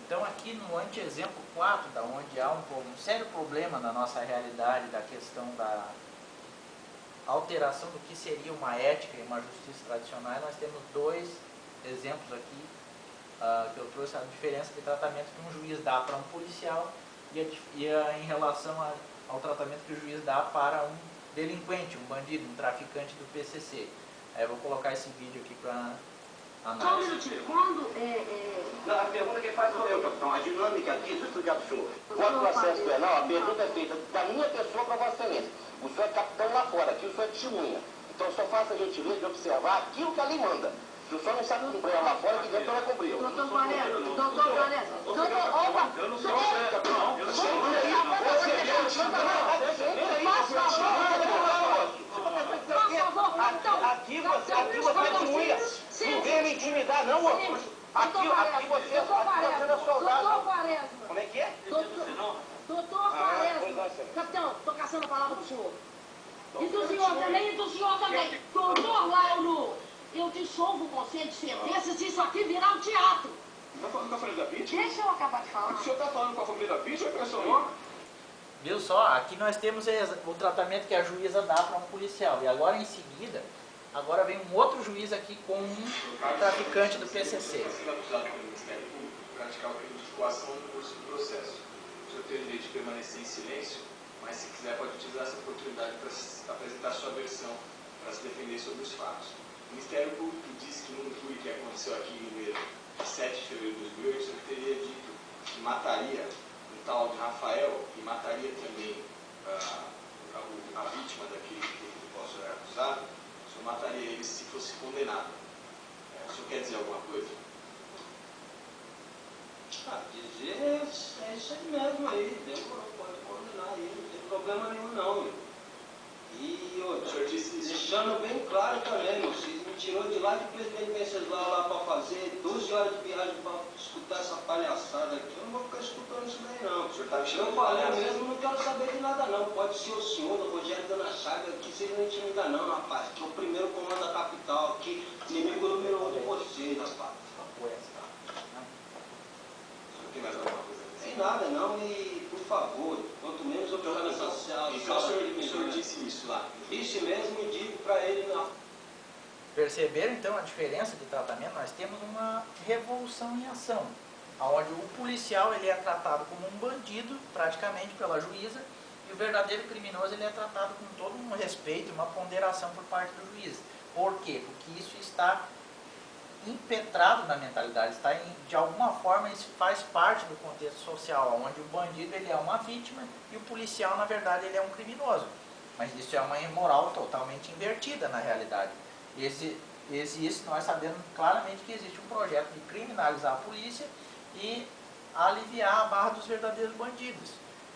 Então aqui no anteexemplo 4, da onde há um sério problema na nossa realidade da questão da alteração do que seria uma ética e uma justiça tradicional, nós temos dois exemplos aqui que eu trouxe, a diferença de tratamento que um juiz dá para um policial em relação ao tratamento que o juiz dá para um delinquente, um bandido, um traficante do PCC. Aí eu vou colocar esse vídeo aqui para análise. Só um minutinho. Quando Não, a pergunta que faz sou eu, capitão. A dinâmica aqui, deixa eu explicar para o senhor. Quanto ao processo penal, a pergunta é feita da minha pessoa para Vossa Excelência. O senhor é capitão lá fora, aqui o senhor é testemunha. Então só faça a gentileza de observar aquilo que a lei manda. Se o senhor não sabe cumprir lá fora, que dentro ela cumpriu. doutor Valério, opa, Eu não sou capitão. Eu sou Aqui você é testemunha. Não venha me intimidar, não, moço. Aqui você é soldado. Como é que é? Doutor Quaresma. Capitão, estou caçando a palavra do senhor. E do senhor também, e do senhor também. Doutor Lauro, eu dissolvo o conselho de sentença se isso aqui virar um teatro. Está falando com a família da vítima? Deixa eu acabar de falar. O senhor está falando com a família da vítima, professor? Viu só? Aqui nós temos o tratamento que a juíza dá para um policial. E agora em seguida, agora vem um outro juiz aqui com um traficante do PCC. Se é acusado pelo Ministério Público, praticar o crime de coação no curso do processo. O senhor tem o direito de permanecer em silêncio, mas se quiser pode utilizar essa oportunidade para apresentar sua versão, para se defender sobre os fatos. O Ministério Público disse que no júri que aconteceu aqui em Ribeirão, de 7 de fevereiro de 2008, o senhor teria dito que mataria um tal de Rafael e mataria também a vítima daquele que possa ser acusado. O senhor mataria ele se fosse condenado. O senhor quer dizer alguma coisa? Dizer é isso aí mesmo aí, demorou, pode condenar aí, não tem problema nenhum não. E O senhor disse isso. deixando bem claro também, meu, vocês me tirou de lá de Presidente Venceslau lá para fazer 12 horas de viagem para escutar essa palhaçada aqui. Eu não vou ficar escutando isso daí não. O senhor está me Eu chamando falei de mesmo, não quero saber de nada não. Pode ser o senhor, o Rogério Dona Chaga, que vocês não intimidam não, rapaz. Que é o primeiro comando da capital aqui, inimigo número 1 de vocês, rapaz. O senhor tem mais alguma coisa a dizer? Sem nada não, e por favor, quanto menos opinião social. Então o senhor disse isso lá. Disse mesmo e digo para ele na... Perceberam então a diferença de tratamento? Nós temos uma revolução em ação, onde o policial ele é tratado como um bandido, praticamente pela juíza, e o verdadeiro criminoso ele é tratado com todo um respeito, uma ponderação por parte do juiz. Por quê? Porque isso está impetrado na mentalidade, de alguma forma isso faz parte do contexto social, onde o bandido ele é uma vítima e o policial na verdade ele é um criminoso. Mas isso é uma moral totalmente invertida na realidade. Isso nós sabemos claramente que existe um projeto de criminalizar a polícia e aliviar a barra dos verdadeiros bandidos.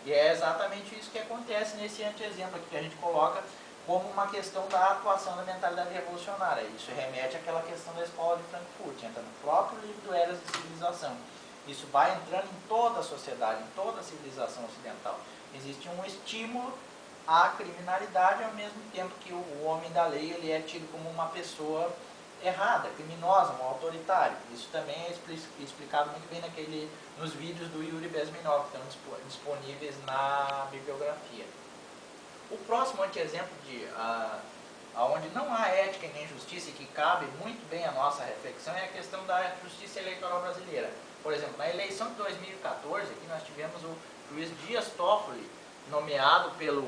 E é exatamente isso que acontece nesse anteexemplo aqui que a gente coloca como uma questão da atuação da mentalidade revolucionária. Isso remete àquela questão da escola de Frankfurt, entra no próprio livro do Eras de Civilização. Isso vai entrando em toda a sociedade, em toda a civilização ocidental. Existe um estímulo à criminalidade, ao mesmo tempo que o homem da lei ele é tido como uma pessoa errada, criminosa, um autoritário. Isso também é explicado muito bem nos vídeos do Yuri Bezmenov, que estão disponíveis na bibliografia. O próximo anteexemplo onde não há ética e nem justiça e que cabe muito bem a nossa reflexão é a questão da justiça eleitoral brasileira. Por exemplo, na eleição de 2014, aqui nós tivemos o juiz Dias Toffoli, nomeado pelo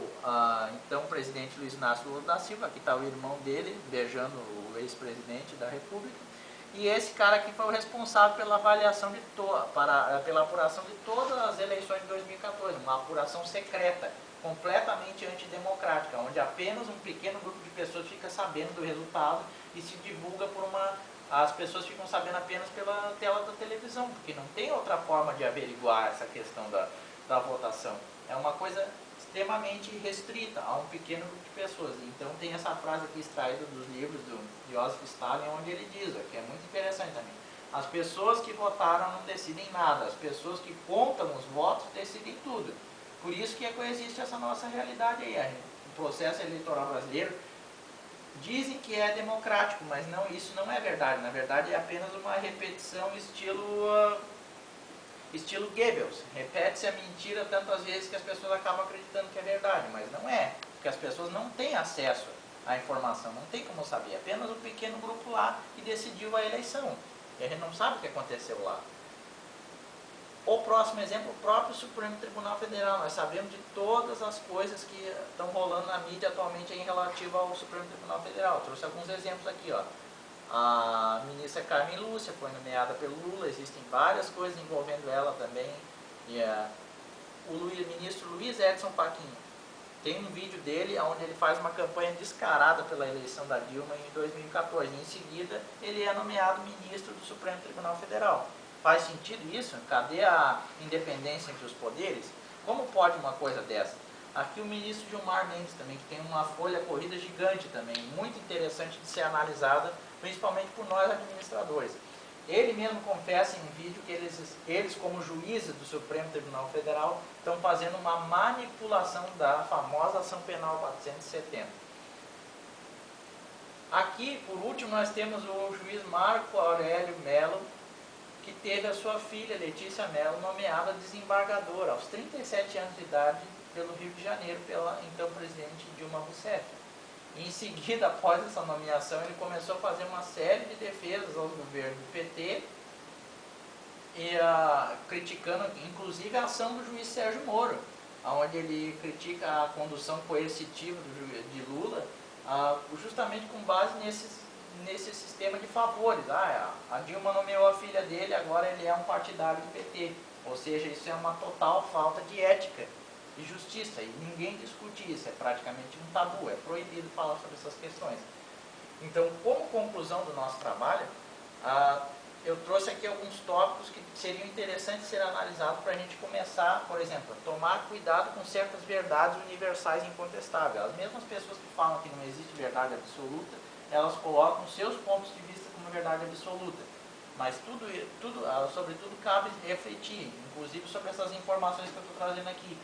então presidente Luiz Inácio Lula da Silva. Aqui está o irmão dele beijando o ex-presidente da República. E esse cara aqui foi o responsável pela avaliação pela apuração de todas as eleições de 2014, uma apuração secreta, completamente antidemocrática, onde apenas um pequeno grupo de pessoas fica sabendo do resultado e se divulga as pessoas ficam sabendo apenas pela tela da televisão, porque não tem outra forma de averiguar essa questão da votação. É uma coisa extremamente restrita a um pequeno grupo de pessoas. Então tem essa frase aqui extraída dos livros do Joseph Stalin, onde ele diz, que é muito interessante também: as pessoas que votaram não decidem nada, as pessoas que contam os votos decidem tudo. Por isso que coexiste essa nossa realidade aí. O processo eleitoral brasileiro dizem que é democrático, mas isso não é verdade. Na verdade é apenas uma repetição estilo estilo Goebbels. Repete-se a mentira tantas vezes que as pessoas acabam acreditando que é verdade, mas não é, porque as pessoas não têm acesso à informação, não tem como saber. Apenas um pequeno grupo lá que decidiu a eleição. E a gente não sabe o que aconteceu lá. O próximo exemplo, o próprio Supremo Tribunal Federal. Nós sabemos de todas as coisas que estão rolando na mídia atualmente em relativo ao Supremo Tribunal Federal. Eu trouxe alguns exemplos aqui, ó. A ministra Carmen Lúcia foi nomeada pelo Lula, existem várias coisas envolvendo ela também. E o ministro Luiz Edson Fachin, tem um vídeo dele onde ele faz uma campanha descarada pela eleição da Dilma em 2014. Em seguida, ele é nomeado ministro do Supremo Tribunal Federal. Faz sentido isso? Cadê a independência entre os poderes? Como pode uma coisa dessa? Aqui o ministro Gilmar Mendes também, que tem uma folha corrida gigante também, muito interessante de ser analisada, principalmente por nós administradores. Ele mesmo confessa em um vídeo que eles como juízes do Supremo Tribunal Federal, estão fazendo uma manipulação da famosa ação penal 470. Aqui, por último, nós temos o juiz Marco Aurélio Melo, que teve a sua filha, Letícia Melo, nomeada desembargadora aos 37 anos de idade pelo Rio de Janeiro, pela então presidente Dilma Rousseff. Em seguida, após essa nomeação, ele começou a fazer uma série de defesas aos governos do PT, e, criticando inclusive a ação do juiz Sérgio Moro, onde ele critica a condução coercitiva de Lula, justamente com base nesse sistema de favores. A Dilma nomeou a filha dele, agora ele é um partidário do PT. Ou seja, isso é uma total falta de ética e justiça, e ninguém discute isso, é praticamente um tabu, é proibido falar sobre essas questões. Então, como conclusão do nosso trabalho, eu trouxe aqui alguns tópicos que seriam interessantes ser analisados para a gente começar, por exemplo, a tomar cuidado com certas verdades universais e incontestáveis. As mesmas pessoas que falam que não existe verdade absoluta, elas colocam seus pontos de vista como verdade absoluta. Mas sobretudo, cabe refletir, inclusive sobre essas informações que eu estou trazendo aqui.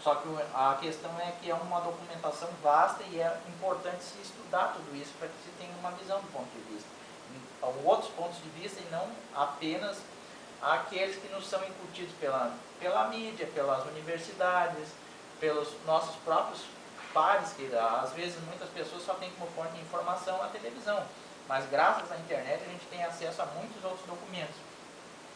Só que a questão é que é uma documentação vasta e é importante se estudar tudo isso para que se tenha uma visão do ponto de vista. Então, outros pontos de vista e não apenas aqueles que nos são incutidos pela mídia, pelas universidades, pelos nossos próprios pares, que às vezes muitas pessoas só têm como fonte de informação a televisão. Mas graças à internet a gente tem acesso a muitos outros documentos.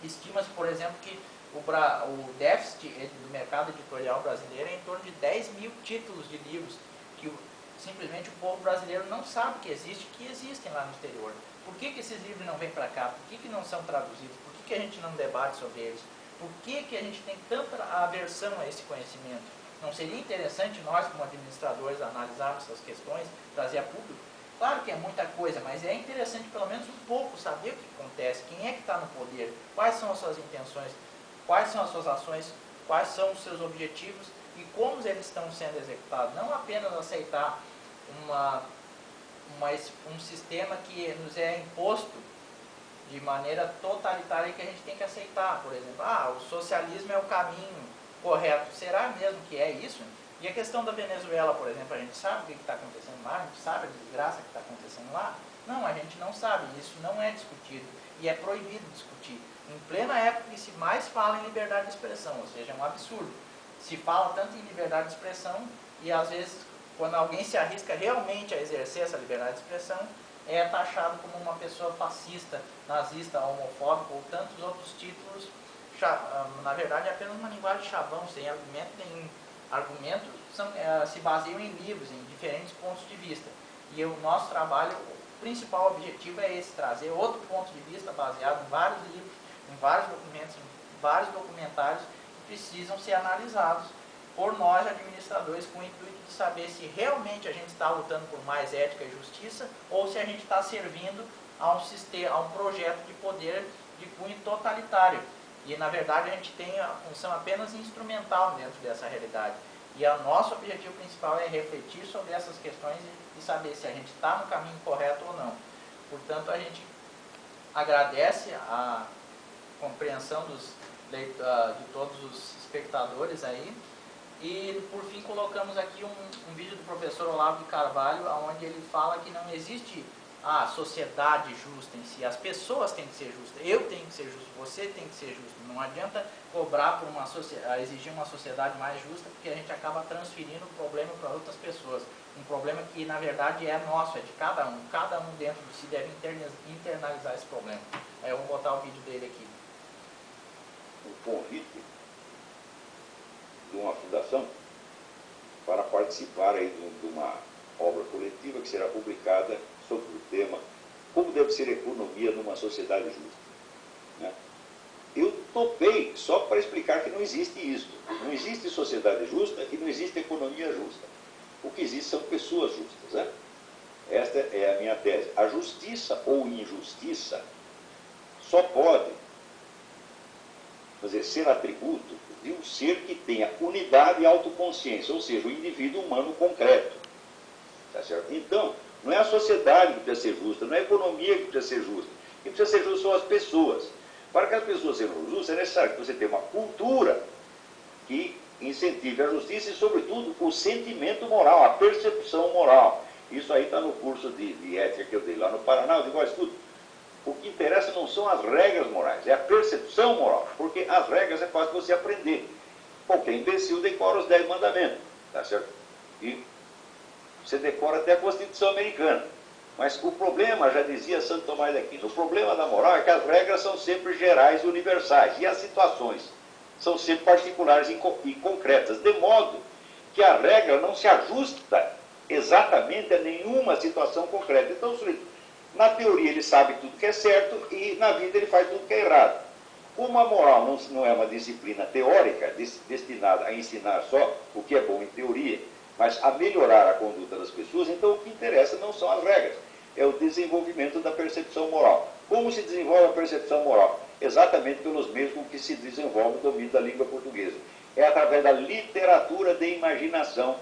Estima-se, por exemplo, que o déficit do mercado editorial brasileiro é em torno de 10 mil títulos de livros que simplesmente o povo brasileiro não sabe que existem lá no exterior. Por que esses livros não vêm para cá? Por que não são traduzidos? Por que a gente não debate sobre eles? Por que a gente tem tanta aversão a esse conhecimento? Não seria interessante nós, como administradores, analisarmos essas questões, trazer a público? Claro que é muita coisa, mas é interessante pelo menos um pouco saber o que acontece, quem é que está no poder, quais são as suas intenções, quais são as suas ações, quais são os seus objetivos e como eles estão sendo executados. Não apenas aceitar um sistema que nos é imposto de maneira totalitária e que a gente tem que aceitar. Por exemplo, o socialismo é o caminho correto. Será mesmo que é isso? E a questão da Venezuela, por exemplo, a gente sabe o que está acontecendo lá? A gente sabe a desgraça que está acontecendo lá? Não, a gente não sabe. Isso não é discutido e é proibido discutir. Em plena época que se mais fala em liberdade de expressão, ou seja, é um absurdo. Se fala tanto em liberdade de expressão e às vezes, quando alguém se arrisca realmente a exercer essa liberdade de expressão, é taxado como uma pessoa fascista, nazista, homofóbica ou tantos outros títulos. Na verdade, é apenas uma linguagem chavão, sem argumento nenhum. Argumentos se baseiam em livros, em diferentes pontos de vista. E o nosso trabalho, o principal objetivo é esse, trazer outro ponto de vista baseado em vários livros, em vários documentos, em vários documentários que precisam ser analisados por nós, administradores, com o intuito de saber se realmente a gente está lutando por mais ética e justiça ou se a gente está servindo a um projeto de poder de cunho totalitário. E, na verdade, a gente tem a função apenas instrumental dentro dessa realidade. E o nosso objetivo principal é refletir sobre essas questões e saber se a gente está no caminho correto ou não. Portanto, a gente agradece a compreensão de todos os espectadores aí. E, por fim, colocamos aqui um vídeo do professor Olavo de Carvalho, onde ele fala que não existe a sociedade justa em si. As pessoas têm que ser justas, eu tenho que ser justo, você tem que ser justo. Não adianta cobrar por exigir uma sociedade mais justa, porque a gente acaba transferindo o problema para outras pessoas. Um problema que, na verdade, é nosso, é de cada um. Cada um dentro de si deve internalizar esse problema. Eu vou botar o vídeo dele aqui. Um convite de uma fundação para participar aí de uma obra coletiva que será publicada sobre o tema Como deve ser a economia numa sociedade justa. Né? Eu topei só para explicar que não existe isso. Não existe sociedade justa e não existe economia justa. O que existe são pessoas justas. Né? Esta é a minha tese. A justiça ou injustiça só pode ser atributo de um ser que tenha unidade e autoconsciência, ou seja, o indivíduo humano concreto. Tá certo? Então, não é a sociedade que precisa ser justa, não é a economia que precisa ser justa. Quem precisa ser justo são as pessoas. Para que as pessoas sejam justas, é necessário que você tenha uma cultura que incentive a justiça e, sobretudo, o sentimento moral, a percepção moral. Isso aí está no curso de ética que eu dei lá no Paraná. Eu digo, olha, escuta, o que interessa não são as regras morais, é a percepção moral, porque as regras é fácil você aprender. Qualquer imbecil decora os 10 mandamentos, tá certo? E você decora até a Constituição Americana. Mas o problema, já dizia Santo Tomás de Aquino, o problema da moral é que as regras são sempre gerais e universais, e as situações são sempre particulares e concretas, de modo que a regra não se ajusta exatamente a nenhuma situação concreta. Então, o sujeito, na teoria, ele sabe tudo que é certo e na vida ele faz tudo que é errado. Como a moral não é uma disciplina teórica destinada a ensinar só o que é bom em teoria, mas a melhorar a conduta das pessoas, então o que interessa não são as regras, é o desenvolvimento da percepção moral. Como se desenvolve a percepção moral? Exatamente pelos meios com que se desenvolve o domínio da língua portuguesa. É através da literatura de imaginação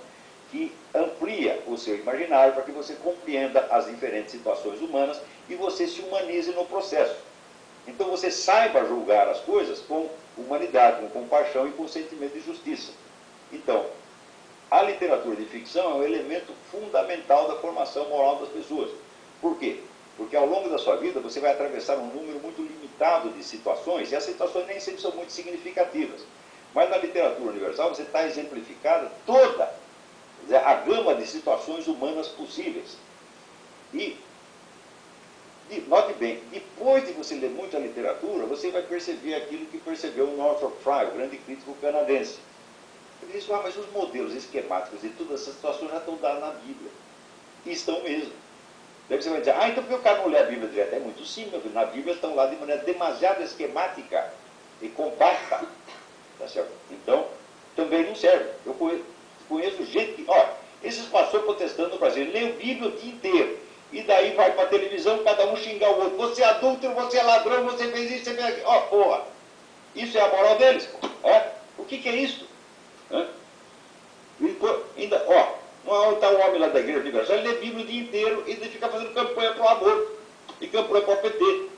que amplia o seu imaginário para que você compreenda as diferentes situações humanas e você se humanize no processo. Então você saiba julgar as coisas com humanidade, com compaixão e com sentimento de justiça. Então, a literatura de ficção é um elemento fundamental da formação moral das pessoas. Por quê? Porque ao longo da sua vida você vai atravessar um número muito limitado de situações, e as situações nem sempre são muito significativas. Mas na literatura universal você está exemplificada toda a gama de situações humanas possíveis. E, note bem, depois de você ler muita literatura, você vai perceber aquilo que percebeu o Northrop Frye, o grande crítico canadense. Ele disse, mas os modelos esquemáticos de todas essas situações já estão dados na Bíblia. E estão mesmo. Daí você vai dizer, então por que o cara não lê a Bíblia direto? É muito simples, na Bíblia estão lá de maneira demasiado esquemática e compacta. Tá certo? Então, também não serve. Eu conheço gente que, esses pastores protestando no Brasil, lê a Bíblia o dia inteiro. E daí vai para a televisão, cada um xingar o outro. Você é adúltero, você é ladrão, você fez isso, você fez aquilo. Porra! Isso é a moral deles? O que é isso? Ainda, não está o homem lá da Igreja Universal, ele lê a Bíblia o dia inteiro e ele fica fazendo campanha para o aborto e campanha para o PT.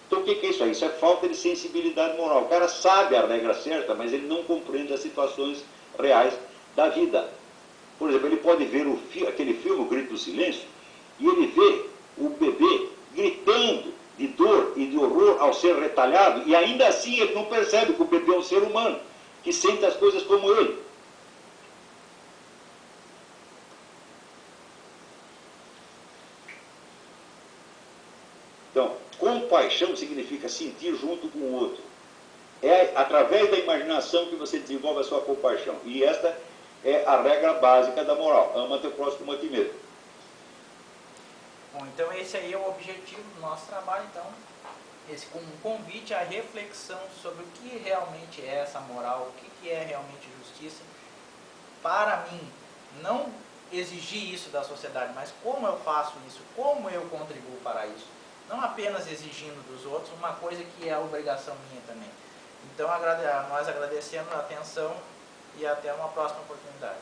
Então o que é isso aí? Isso é falta de sensibilidade moral. O cara sabe a regra certa, mas ele não compreende as situações reais da vida. Por exemplo, ele pode ver aquele filme, O Grito do Silêncio, e ele vê o bebê gritando de dor e de horror ao ser retalhado, e ainda assim ele não percebe que o bebê é um ser humano, que sente as coisas como ele. Então, compaixão significa sentir junto com o outro. É através da imaginação que você desenvolve a sua compaixão. E esta é a regra básica da moral. Ama teu próximo como a ti mesmo. Bom, então esse aí é o objetivo do nosso trabalho, então. Esse um convite à reflexão sobre o que realmente é essa moral, o que é realmente justiça. Para mim, não exigir isso da sociedade, mas como eu faço isso, como eu contribuo para isso. Não apenas exigindo dos outros, uma coisa que é obrigação minha também. Então, nós agradecemos a atenção e até uma próxima oportunidade.